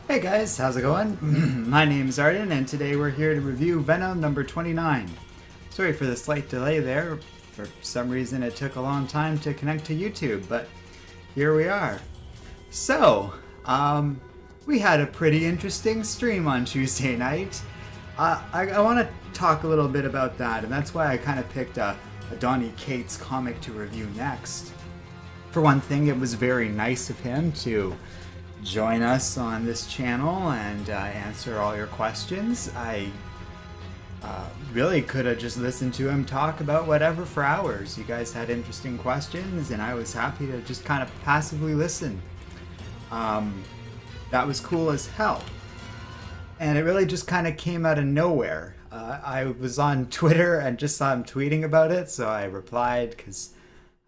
Hey guys, how's it going? My name's Arden, and today we're here to review Venom number 29. Sorry for the slight delay there. For some reason it took a long time to connect to YouTube, but here we are. So, we had a pretty interesting stream on Tuesday night. I want to talk a little bit about that, and that's why I kind of picked a Donny Cates comic to review next. For one thing, it was very nice of him to join us on this channel and answer all your questions. I really could have just listened to him talk about whatever for hours. You guys had interesting questions, and I was happy to just kind of passively listen. That was cool as hell. And it really just kind of came out of nowhere. I was on Twitter and just saw him tweeting about it, so I replied because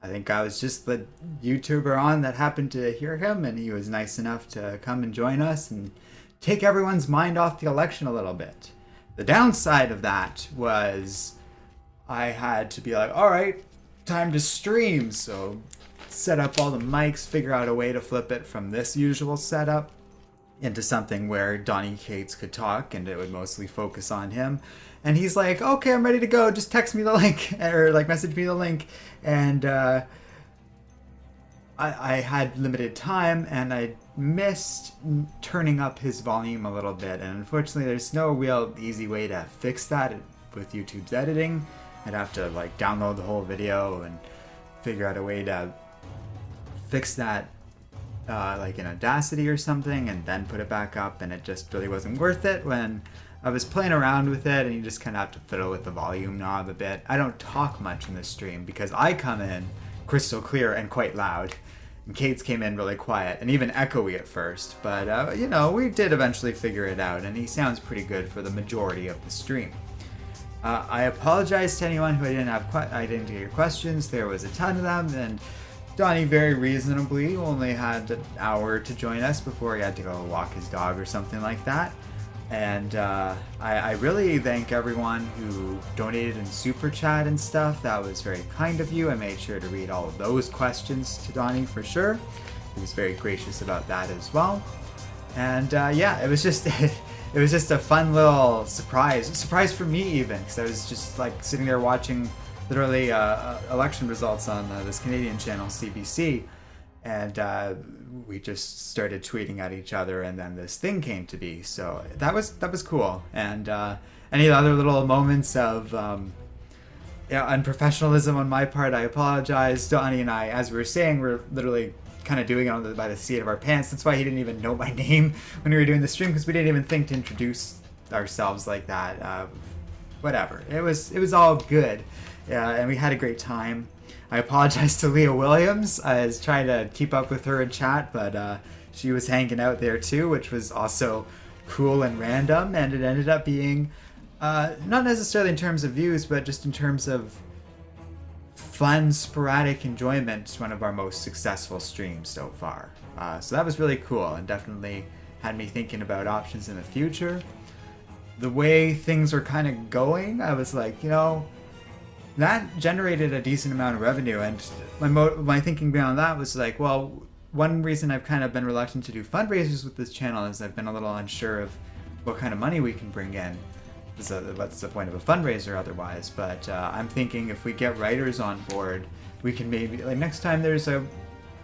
I think I was just the YouTuber on that happened to hear him, and he was nice enough to come and join us and take everyone's mind off the election a little bit. The downside of that was I had to be like, all right, time to stream. So set up all the mics, figure out a way to flip it from this usual setup into something where Donny Cates could talk and it would mostly focus on him. And he's like, okay, I'm ready to go. Just text me the link or like message me the link. And I had limited time and I missed turning up his volume a little bit. And unfortunately, there's no real easy way to fix that with YouTube's editing. I'd have to like download the whole video and figure out a way to fix that like in Audacity or something and then put it back up, and it just really wasn't worth it when I was playing around with it, and you just kind of have to fiddle with the volume knob a bit. I don't talk much in this stream because I come in crystal clear and quite loud, and Cates came in really quiet and even echoey at first, but you know, we did eventually figure it out, and he sounds pretty good for the majority of the stream. I apologize to anyone who I didn't get your questions. There was a ton of them, and Donny very reasonably only had an hour to join us before he had to go walk his dog or something like that. And I really thank everyone who donated in Super Chat and stuff. That was very kind of you. I made sure to read all of those questions to Donny for sure. He was very gracious about that as well. And yeah, it was just it was just a fun little surprise for me even, because I was just like sitting there watching literally election results on this Canadian channel CBC, and we just started tweeting at each other, and then this thing came to be. So that was cool. And any other little moments of unprofessionalism on my part, I apologize. Donny and I, as we were saying, we're literally kind of doing it by the seat of our pants. That's why he didn't even know my name when we were doing the stream, because we didn't even think to introduce ourselves like that. Whatever, it was all good. And we had a great time. I apologize to Leah Williams. I was trying to keep up with her in chat, but she was hanging out there too, which was also cool and random. And it ended up being, not necessarily in terms of views, but just in terms of fun, sporadic enjoyment, one of our most successful streams so far. So that was really cool and definitely had me thinking about options in the future. The way things were kind of going, I was like, you know, that generated a decent amount of revenue, and my thinking beyond that was like, well, one reason I've kind of been reluctant to do fundraisers with this channel is I've been a little unsure of what kind of money we can bring in. So what's the point of a fundraiser otherwise? But I'm thinking if we get writers on board, we can maybe, like, next time there's a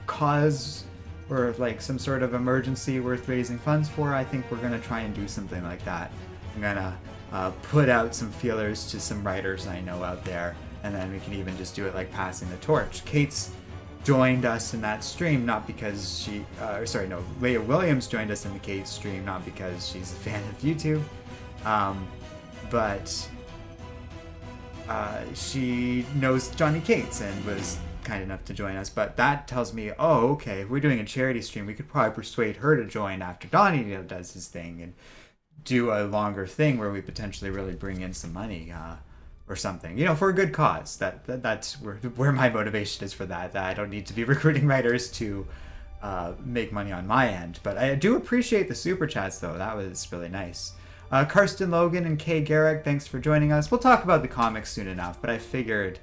cause or like some sort of emergency worth raising funds for, I think we're gonna try and do something like that. I'm gonna put out some feelers to some writers I know out there, and then we can even just do it like passing the torch. Cates joined us in that stream not because Leah Williams joined us in the Cates stream not because she's a fan of YouTube, but she knows Donny Cates and was kind enough to join us. But that tells me, oh, okay, if we're doing a charity stream, we could probably persuade her to join after Donny does his thing and do a longer thing where we potentially really bring in some money or something, you know, for a good cause. That's where my motivation is for that. I don't need to be recruiting writers to make money on my end, but I do appreciate the super chats though. That was really nice. Karsten Logan and Kay Garrick, thanks for joining us. We'll talk about the comics soon enough, but I figured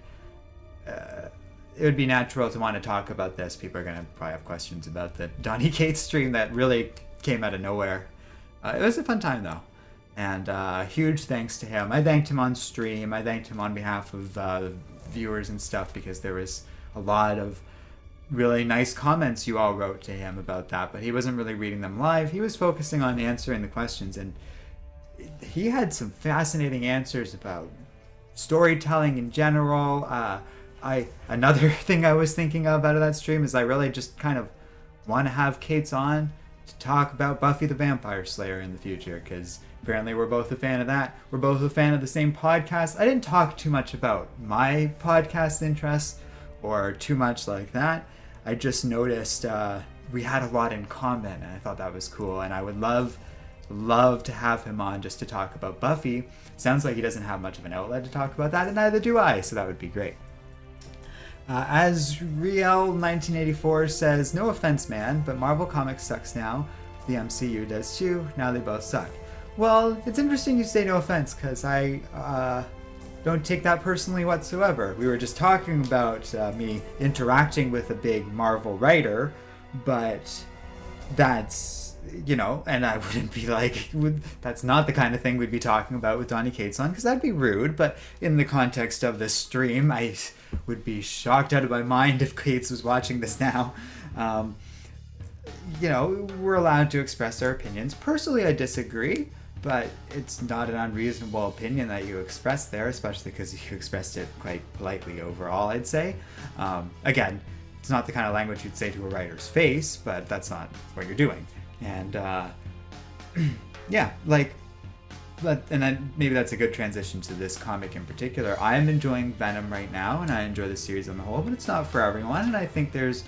it would be natural to want to talk about this. People are going to probably have questions about the Donny Cates stream that really came out of nowhere. It was a fun time though, and huge thanks to him. I thanked him on stream. I thanked him on behalf of viewers and stuff, because there was a lot of really nice comments you all wrote to him about that, but he wasn't really reading them live. He was focusing on answering the questions, and he had some fascinating answers about storytelling in general. Another thing I was thinking of out of that stream is I really just kind of want to have Cates on to talk about Buffy the Vampire Slayer in the future, because apparently we're both a fan of that. We're both a fan of the same podcast. I didn't talk too much about my podcast interests or too much like that. I just noticed we had a lot in common, and I thought that was cool, and I would love to have him on just to talk about Buffy. Sounds like he doesn't have much of an outlet to talk about that, and neither do I, so that would be great. As Riel1984 says, no offense, man, but Marvel Comics sucks now. The MCU does too. Now they both suck. Well, it's interesting you say no offense, because I don't take that personally whatsoever. We were just talking about me interacting with a big Marvel writer, but that's, and I wouldn't be like, that's not the kind of thing we'd be talking about with Donny Cates on, because that'd be rude. But in the context of this stream, I would be shocked out of my mind if Cates was watching this now. We're allowed to express our opinions. Personally, I disagree, but it's not an unreasonable opinion that you expressed there, especially because you expressed it quite politely overall, I'd say. Again, it's not the kind of language you'd say to a writer's face, but that's not what you're doing. And and then maybe that's a good transition to this comic in particular. I am enjoying Venom right now, and I enjoy the series on the whole, but it's not for everyone, and I think there's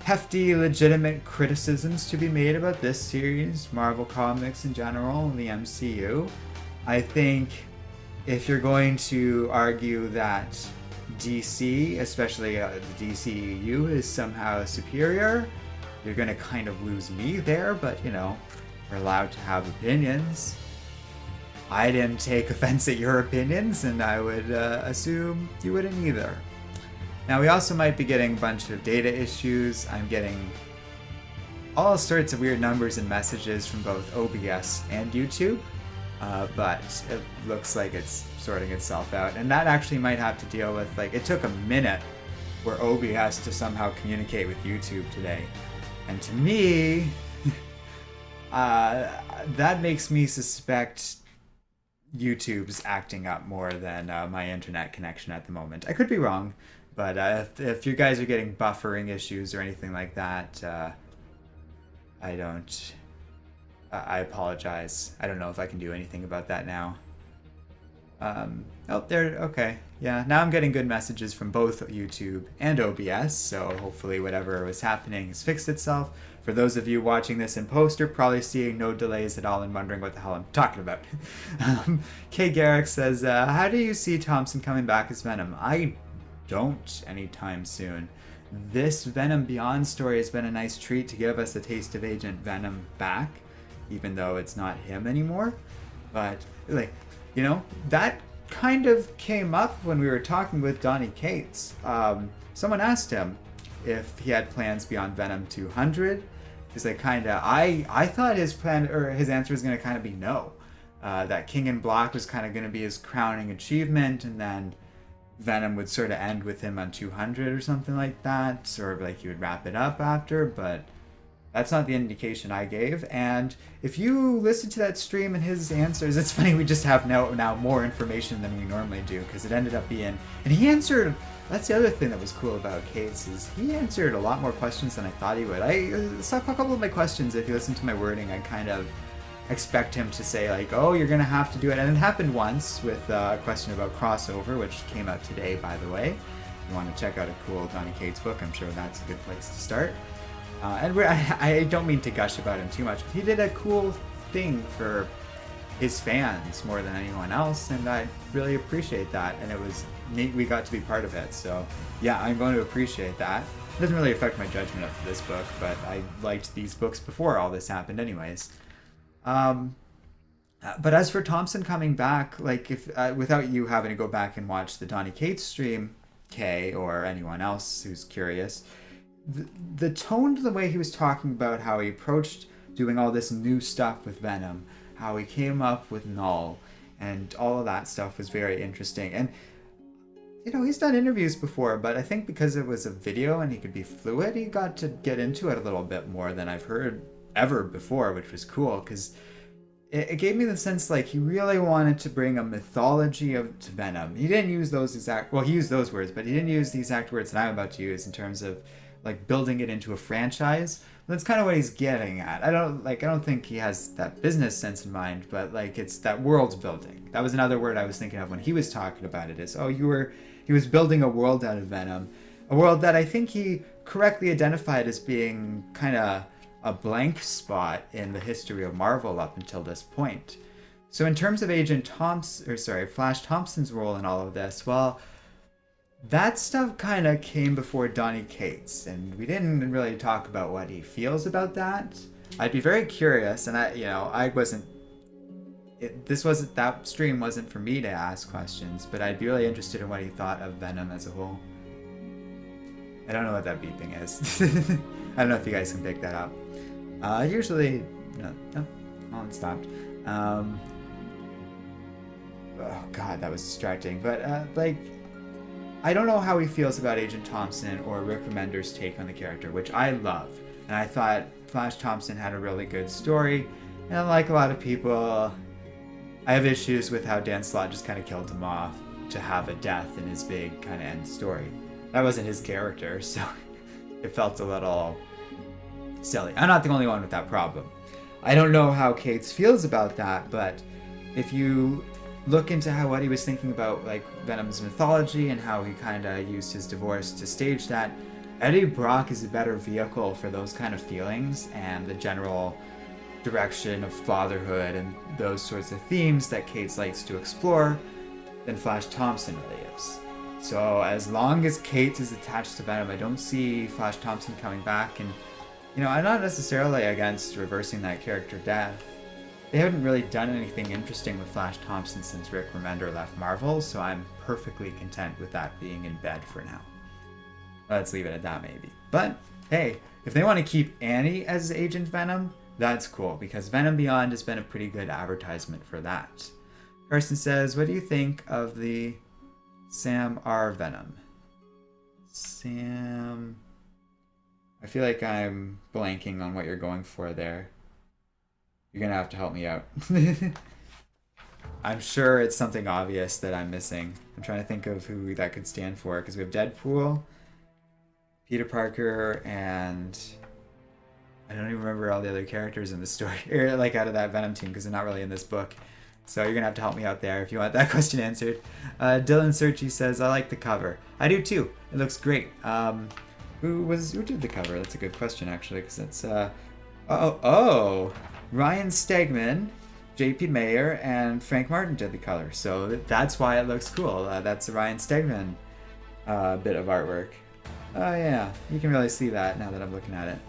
hefty, legitimate criticisms to be made about this series, Marvel Comics in general, and the MCU. I think if you're going to argue that DC, especially the DCEU, is somehow superior, you're going to kind of lose me there, but we're allowed to have opinions. I didn't take offense at your opinions, and I would assume you wouldn't either. Now, we also might be getting a bunch of data issues. I'm getting all sorts of weird numbers and messages from both OBS and YouTube, but it looks like it's sorting itself out. And that actually might have to deal with, it took a minute for OBS to somehow communicate with YouTube today. And to me, that makes me suspect YouTube's acting up more than my internet connection at the moment. I could be wrong, but if you guys are getting buffering issues or anything like that, I apologize. I don't know if I can do anything about that now. Okay. Yeah, now I'm getting good messages from both YouTube and OBS, so hopefully whatever was happening has fixed itself. For those of you watching this in post, are probably seeing no delays at all and wondering what the hell I'm talking about. Kay Garrick says, how do you see Thompson coming back as Venom? I don't anytime soon. This Venom Beyond story has been a nice treat to give us a taste of Agent Venom back, even though it's not him anymore. But, that kind of came up when we were talking with Donny Cates. Someone asked him if he had plans beyond Venom 200. Because I thought his plan, or his answer was going to kind of be no. That King in Black was kind of going to be his crowning achievement, and then Venom would sort of end with him on 200 or something like that, or he would wrap it up after, but that's not the indication I gave. And if you listen to that stream and his answers, it's funny, we just have now more information than we normally do, because it ended up being, and he answered, that's the other thing that was cool about Cates, is he answered a lot more questions than I thought he would. I saw a couple of my questions, if you listen to my wording, I kind of expect him to say oh, you're gonna have to do it. And it happened once with a question about crossover, which came out today, by the way. If you want to check out a cool Donny Cates book, I'm sure that's a good place to start. And I don't mean to gush about him too much, but he did a cool thing for his fans more than anyone else, and I really appreciate that, and it was neat we got to be part of it. So yeah, I'm going to appreciate that. It doesn't really affect my judgment of this book, but I liked these books before all this happened anyways. But as for Thompson coming back, if without you having to go back and watch the Donny Cates stream, Kay, or anyone else who's curious, the tone to the way he was talking about how he approached doing all this new stuff with Venom, how he came up with Null, and all of that stuff was very interesting. And he's done interviews before, but I think because it was a video and he could be fluid, he got to get into it a little bit more than I've heard ever before, which was cool, because it gave me the sense like he really wanted to bring a mythology to Venom. He didn't use those exact, well, he used those words, but he didn't use the exact words that I'm about to use in terms of like building it into a franchise. But that's kind of what he's getting at. I don't think he has that business sense in mind, but like it's that world building. That was another word I was thinking of when he was talking about it, is he was building a world out of Venom, a world that I think he correctly identified as being kind of a blank spot in the history of Marvel up until this point. So in terms of Flash Thompson's role in all of this, well, that stuff kind of came before Donny Cates, and we didn't really talk about what he feels about that. I'd be very curious, and that stream wasn't for me to ask questions, but I'd be really interested in what he thought of Venom as a whole. I don't know what that beeping is. I don't know if you guys can pick that up. Usually, no, well, it stopped. Oh god, that was distracting. But I don't know how he feels about Agent Thompson or Rick Remender's take on the character, which I love. And I thought Flash Thompson had a really good story. And like a lot of people, I have issues with how Dan Slott just kind of killed him off to have a death in his big kind of end story. That wasn't his character, so it felt a little silly. I'm not the only one with that problem. I don't know how Cates feels about that, but if you look into what he was thinking about like Venom's mythology and how he kind of used his divorce to stage that, Eddie Brock is a better vehicle for those kind of feelings and the general direction of fatherhood and those sorts of themes that Cates likes to explore than Flash Thompson really is. So as long as Cates is attached to Venom, I don't see Flash Thompson coming back. And I'm not necessarily against reversing that character death. They haven't really done anything interesting with Flash Thompson since Rick Remender left Marvel, so I'm perfectly content with that being in bed for now. Let's leave it at that, maybe. But hey, if they want to keep Annie as Agent Venom, that's cool, because Venom Beyond has been a pretty good advertisement for that. Carson says, what do you think of the Sam R. Venom? Sam... I feel like I'm blanking on what you're going for there. You're gonna have to help me out. I'm sure it's something obvious that I'm missing. I'm trying to think of who that could stand for, because we have Deadpool, Peter Parker, and I don't even remember all the other characters in the story, or like out of that Venom team, because they're not really in this book. So you're gonna have to help me out there if you want that question answered. Dylan Searchy says, I like the cover. I do too. It looks great. Who did the cover? That's a good question, actually, because it's Ryan Stegman, J.P. Mayer, and Frank Martin did the color, so that's why it looks cool. That's a Ryan Stegman bit of artwork. Oh yeah, you can really see that now that I'm looking at it.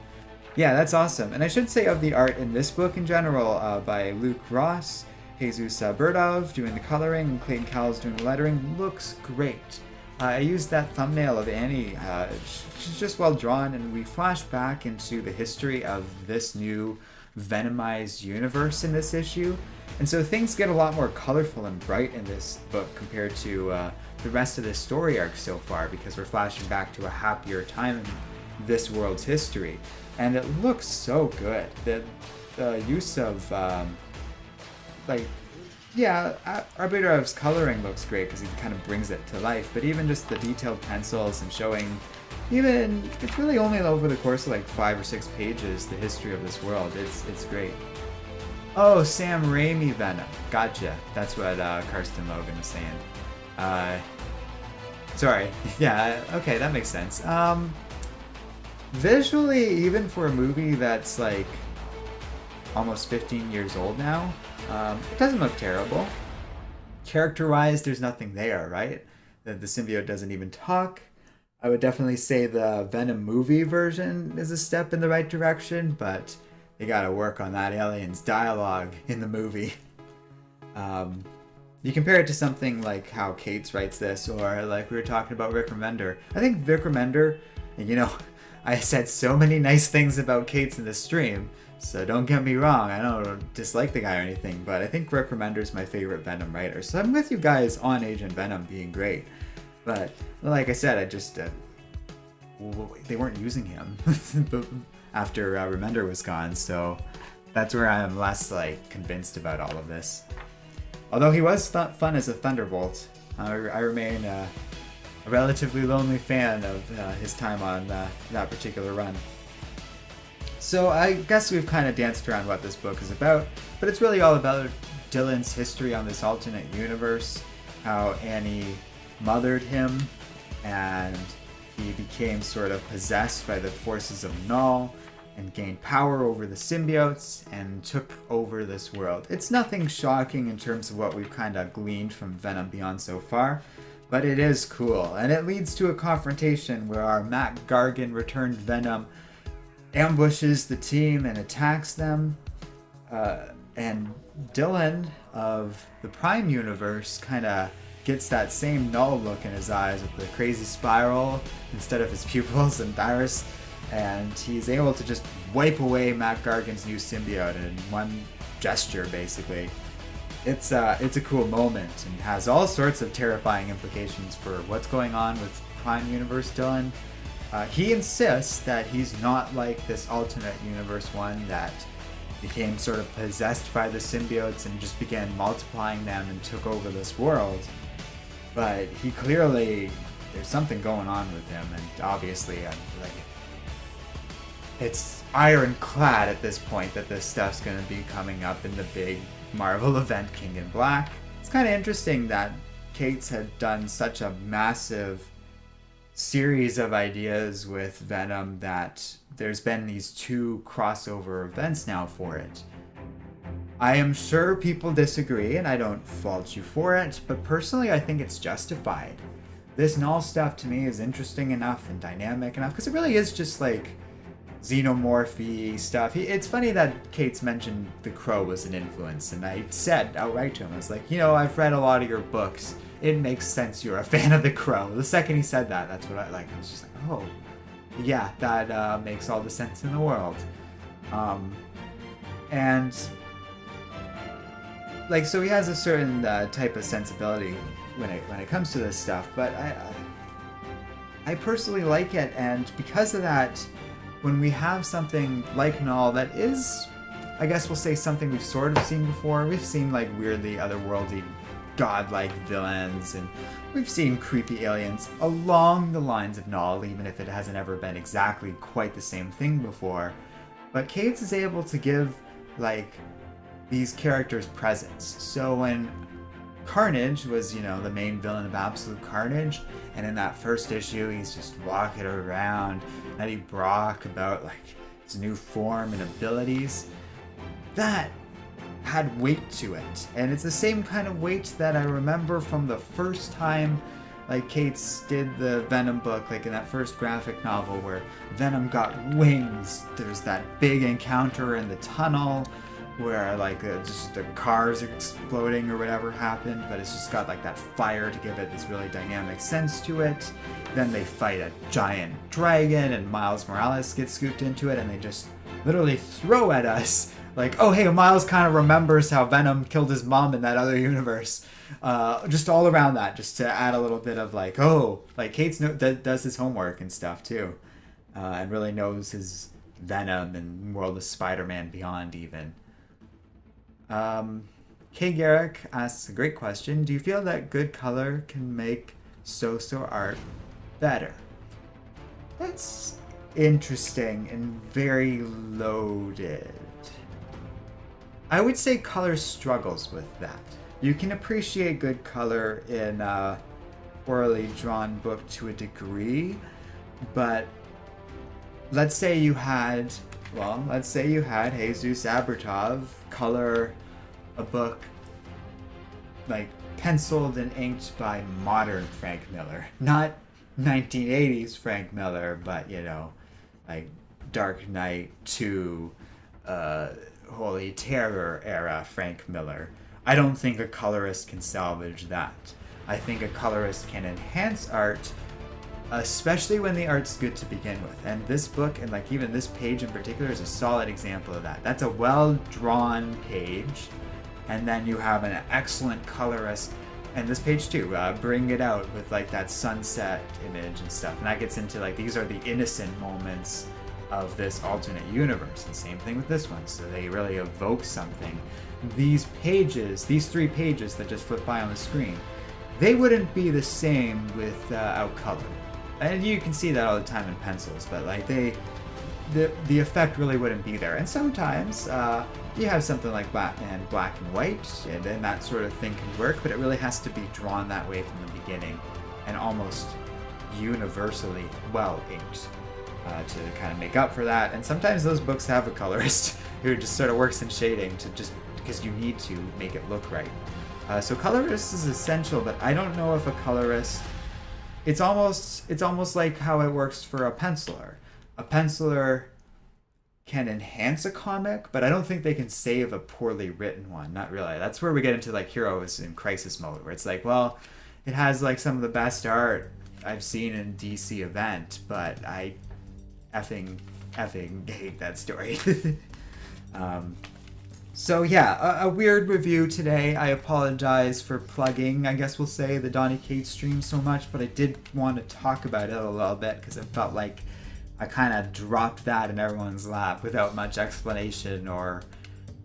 Yeah, that's awesome. And I should say of the art in this book in general, by Luke Ross, Jesus Burdov doing the coloring, and Clayton Cowles doing the lettering, looks great. I used that thumbnail of Annie. She's just well drawn, and we flash back into the history of this new Venomized universe in this issue. And so things get a lot more colorful and bright in this book compared to the rest of the story arc so far, because we're flashing back to a happier time in this world's history. And it looks so good. The use of, Arbitrov's coloring looks great because he kind of brings it to life, but even just the detailed pencils and showing, it's really only over the course of like 5 or 6 pages, the history of this world. It's great. Oh, Sam Raimi Venom. Gotcha. That's what Karsten Logan was saying. Sorry. Yeah, okay, that makes sense. Visually, even for a movie that's like almost 15 years old now, it doesn't look terrible. Character-wise, there's nothing there, right? The symbiote doesn't even talk. I would definitely say the Venom movie version is a step in the right direction, but they gotta work on that alien's dialogue in the movie. You compare it to something like how Cates writes this, or like we were talking about Rick Remender. I think Rick Remender, I said so many nice things about Cates in the stream, So don't get me wrong, I don't dislike the guy or anything, but I think Rick Remender's my favorite Venom writer. So I'm with you guys on Agent Venom being great. But like I said, I just they weren't using him after Remender was gone, so that's where I'm less like convinced about all of this. Although he was fun as a Thunderbolt, I remain a relatively lonely fan of his time on that particular run. So I guess we've kind of danced around what this book is about, but it's really all about Dylan's history on this alternate universe, how Annie mothered him, and he became sort of possessed by the forces of Null and gained power over the symbiotes and took over this world. It's nothing shocking in terms of what we've kind of gleaned from Venom Beyond so far, but it is cool, and it leads to a confrontation where our Matt Gargan returned Venom ambushes the team and attacks them, and Dylan of the Prime Universe kind of gets that same Null look in his eyes with the crazy spiral instead of his pupils and iris, and he's able to just wipe away Matt Gargan's new symbiote in one gesture, basically. It's a cool moment and has all sorts of terrifying implications for what's going on with Prime Universe Dylan. He insists that he's not like this alternate universe one that became sort of possessed by the symbiotes and just began multiplying them and took over this world. But he clearly, there's something going on with him, and obviously, it's ironclad at this point that this stuff's going to be coming up in the big Marvel event King in Black. It's kind of interesting that Cates had done such a massive series of ideas with Venom that there's been these two crossover events now for it. I am sure people disagree, and I don't fault you for it, but personally I think it's justified. This Null stuff to me is interesting enough and dynamic enough, because it really is just like xenomorphy stuff. It's funny that Cates mentioned The Crow was an influence, and I said outright to him, I was like, I've read a lot of your books. It makes sense you're a fan of The Crow. The second he said that, that's what I like. I was just like, oh, yeah, that makes all the sense in the world. And like, so he has a certain type of sensibility when it comes to this stuff, but I personally like it, and because of that, when we have something like Null that is, I guess we'll say, something we've sort of seen before. We've seen like weirdly otherworldly godlike villains, and we've seen creepy aliens along the lines of Null, even if it hasn't ever been exactly quite the same thing before. But Cates is able to give like these characters presence. So when Carnage was, the main villain of Absolute Carnage, and in that first issue he's just walking around Eddie Brock about like his new form and abilities, that had weight to it. And it's the same kind of weight that I remember from the first time like Cates did the Venom book, like in that first graphic novel where Venom got wings. There's that big encounter in the tunnel where like just the cars are exploding or whatever happened, but it's just got like that fire to give it this really dynamic sense to it. Then they fight a giant dragon and Miles Morales gets scooped into it, and they just literally throw at us like, oh hey, Miles kind of remembers how Venom killed his mom in that other universe. Just all around that, just to add a little bit of like, oh, like Cates does his homework and stuff too, and really knows his Venom and World of Spider-Man Beyond even. K. Garrick asks a great question. Do you feel that good color can make so-so art better? That's interesting and very loaded. I would say color struggles with that. You can appreciate good color in a poorly drawn book to a degree, but let's say you had Jesus Abertov color a book like penciled and inked by modern Frank Miller, not 1980s Frank Miller, but like Dark Knight 2, Holy Terror era Frank Miller. I don't think a colorist can salvage that. I think a colorist can enhance art especially when the art's good to begin with. And this book, and like even this page in particular, is a solid example of that. That's a well-drawn page, and then you have an excellent colorist, and this page too, bring it out with like that sunset image and stuff. And that gets into like, these are the innocent moments of this alternate universe. And same thing with this one. So they really evoke something. These pages, these 3 pages that just flip by on the screen, they wouldn't be the same without color. And you can see that all the time in pencils, but like the effect really wouldn't be there. And sometimes you have something like Batman black and white, and then that sort of thing can work, but it really has to be drawn that way from the beginning and almost universally well inked to kind of make up for that. And sometimes those books have a colorist who just sort of works in shading to just because you need to make it look right. So colorist is essential, but I don't know if a colorist, it's almost like how it works for a penciler. A penciler can enhance a comic, but I don't think they can save a poorly written one. Not really. That's where we get into like Heroes in Crisis Mode, where it's like, well, it has like some of the best art I've seen in DC event, but I effing hate that story. So yeah, a weird review today. I apologize for plugging, I guess we'll say, the Donny Cates stream so much, but I did want to talk about it a little bit because it felt like I kind of dropped that in everyone's lap without much explanation or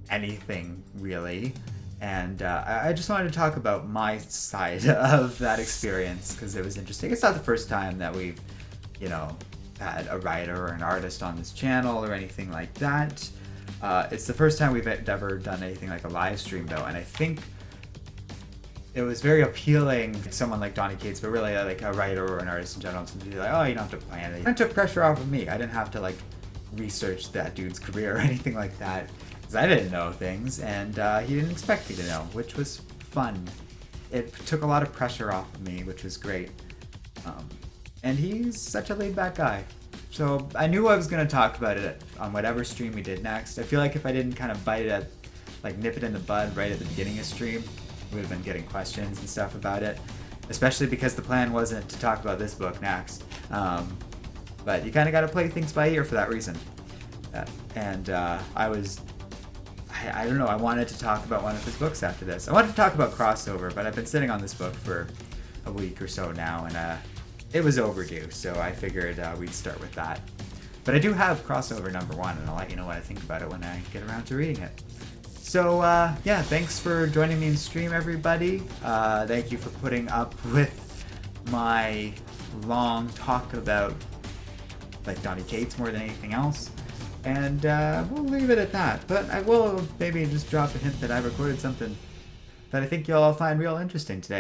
anything really. And I just wanted to talk about my side of that experience because it was interesting. It's not the first time that we've, had a writer or an artist on this channel or anything like that. It's the first time we've ever done anything like a live stream though, and I think it was very appealing to someone like Donny Cates, but really like a writer or an artist in general, to be like, oh, you don't have to plan it. It took pressure off of me. I didn't have to like research that dude's career or anything like that, because I didn't know things, and he didn't expect me to know, which was fun. It took a lot of pressure off of me, which was great. And he's such a laid-back guy. So I knew I was going to talk about it on whatever stream we did next. I feel like if I didn't kind of nip it in the bud right at the beginning of stream, we would have been getting questions and stuff about it. Especially because the plan wasn't to talk about this book next. But you kind of got to play things by ear for that reason. I don't know, I wanted to talk about one of his books after this. I wanted to talk about Crossover, but I've been sitting on this book for a week or so now, and it was overdue, so I figured we'd start with that. But I do have Crossover #1, and I'll let you know what I think about it when I get around to reading it. So, yeah, thanks for joining me in stream, everybody. Thank you for putting up with my long talk about, like, Donny Cates more than anything else. And we'll leave it at that. But I will maybe just drop a hint that I recorded something that I think you'll all find real interesting today.